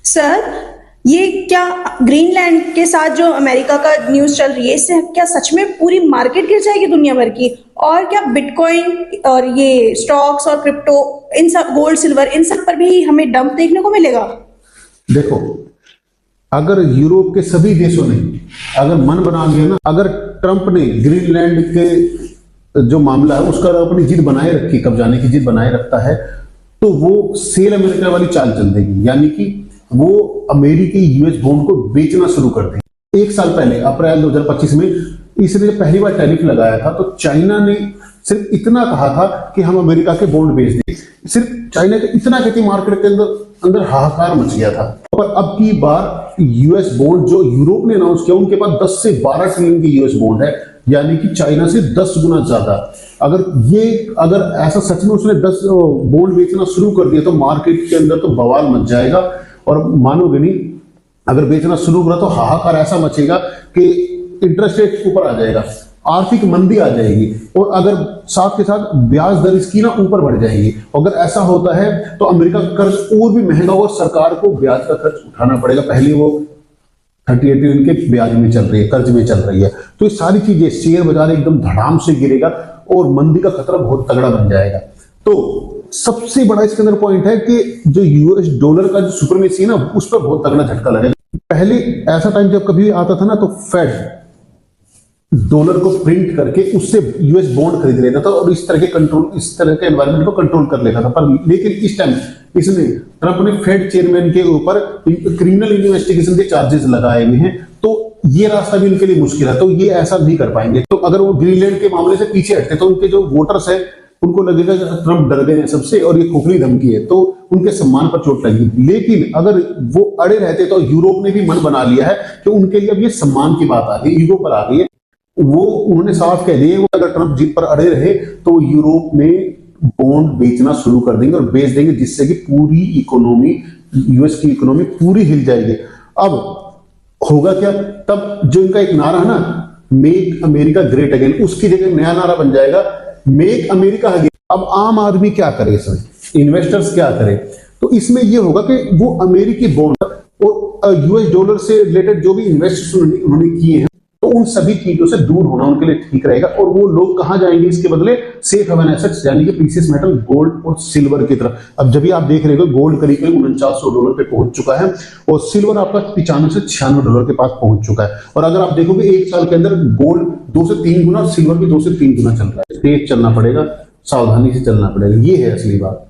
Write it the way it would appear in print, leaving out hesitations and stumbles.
Sir, ये क्या Greenland के साथ जो अमेरिका का न्यूज़ चल रही है, इससे क्या सच में पूरी मार्केट गिर जाएगी दुनिया भर की? और क्या बिटकॉइन और ये स्टॉक्स और क्रिप्टो, इन सब, गोल्ड सिल्वर, इन सब पर भी हमें डंप देखने को मिलेगा? देखो, अगर यूरोप के सभी देशों ने अगर मन बना लिया ना, अगर ट्रंप ने ग्रीनलैंड के जो मामला है उसका अपनी जिद बनाए रखी, कब्जाने की जिद बनाए रखता है, तो वो सेल अमेरिका वाली चाल चल देगी, यानी कि वो अमेरिकी यूएस बॉन्ड को बेचना शुरू कर देंगे। 1 साल पहले अप्रैल 2025 में इसने जब पहली बार टैरिफ लगाया था तो चाइना ने सिर्फ इतना कहा था कि हम अमेरिका के बॉन्ड बेच देंगे। सिर्फ चाइना के इतना कहती मार्केट के अंदर हाहाकार मच गया था। और अब की बार यूएस बॉन्ड जो यूरोप ने अनाउंस किया, उनके पास 10 से 12 ट्रिलियन की यूएस बॉन्ड है, यानी कि चाइना से 10 गुना ज्यादा। अगर ऐसा सच में उसने 10 बॉन्ड बेचना शुरू कर दिया तो मार्केट के अंदर तो बवाल मच जाएगा। और मानोगे नहीं, अगर बेचना शुरू करा तो हाहाकार ऐसा मचेगा कि इंटरेस्ट रेट ऊपर आ जाएगा, आर्थिक मंदी आ जाएगी, और अगर साथ के साथ ब्याज दर इसकी ना ऊपर बढ़ जाएगी। अगर ऐसा होता है तो अमेरिका का कर्ज और भी महंगा और सरकार को ब्याज का खर्च उठाना पड़ेगा। पहले वो 38 ट्रिलियन के ब्याज में चल रही है, कर्ज में चल रही है। तो ये सारी चीजें, शेयर बाजार एकदम धड़ाम से गिरेगा और मंदी का खतरा बहुत तगड़ा बन जाएगा। तो सबसे बड़ा इसके अंदर पॉइंट है कि जो यूएस डॉलर का जो सुपरमेसी है ना, उस पर बहुत तगड़ा झटका लगेगा। पहले ऐसा टाइम जब कभी आता था ना, तो फेड डॉलर को प्रिंट करके उससे यूएस बॉन्ड खरीद लेता था और इस तरह के एनवायरनमेंट को कंट्रोल कर लेता था। पर लेकिन इस टाइम इसने, ट्रंप ने फेड चेयरमैन के ऊपर क्रिमिनल इन्वेस्टिगेशन के चार्जेस लगाए हुए हैं, तो ये रास्ता भी उनके लिए मुश्किल है। तो ये ऐसा नहीं कर पाएंगे। तो अगर वो ग्रीनलैंड के मामले से पीछे हटते तो उनके जो वोटर्स है उनको लगेगा कि ट्रंप डर गए हैं सबसे और ये खोखली धमकी है, तो उनके सम्मान पर चोट लगी। लेकिन अगर वो अड़े रहते तो यूरोप ने भी मन बना लिया है कि उनके लिए अब ये सम्मान की बात आ गई, ईगो पर आ गई है। वो उन्होंने साफ कह दिया, वो अगर ट्रंप जीत पर अड़े रहे तो यूरोप में बॉन्ड बेचना शुरू कर देंगे और बेच देंगे, जिससे कि पूरी इकोनॉमी, यूएस की इकोनॉमी पूरी हिल जाएगी। अब होगा क्या, तब जो इनका एक नारा है ना, मेक अमेरिका ग्रेट अगेन, उसकी जगह नया नारा बन जाएगा, मेक अमेरिका अगेन। अब आम आदमी क्या करे इसमें, इन्वेस्टर्स क्या करे? तो इसमें यह होगा कि वो अमेरिकी बॉन्ड और यूएस डॉलर से रिलेटेड जो भी इन्वेस्टमेंट उन्होंने किए हैं, तो उन सभी चीजों से दूर होना उनके लिए ठीक रहेगा। और वो लोग कहां जाएंगे इसके बदले? सेफ हेवन एसेट्स, यानी कि प्रीशियस मेटल, गोल्ड और सिल्वर की तरफ। अब जब भी आप देख रहे हो, गोल्ड करीब करीब $4900 पे पहुंच चुका है और सिल्वर आपका $95 से $96 के पास पहुंच चुका है। और अगर आप देखोगे 1 साल के अंदर गोल्ड 2 से 3 गुना, सिल्वर भी 2 से 3 गुना चल रहा है। तेज चलना पड़ेगा, सावधानी से चलना पड़ेगा, ये है असली बात।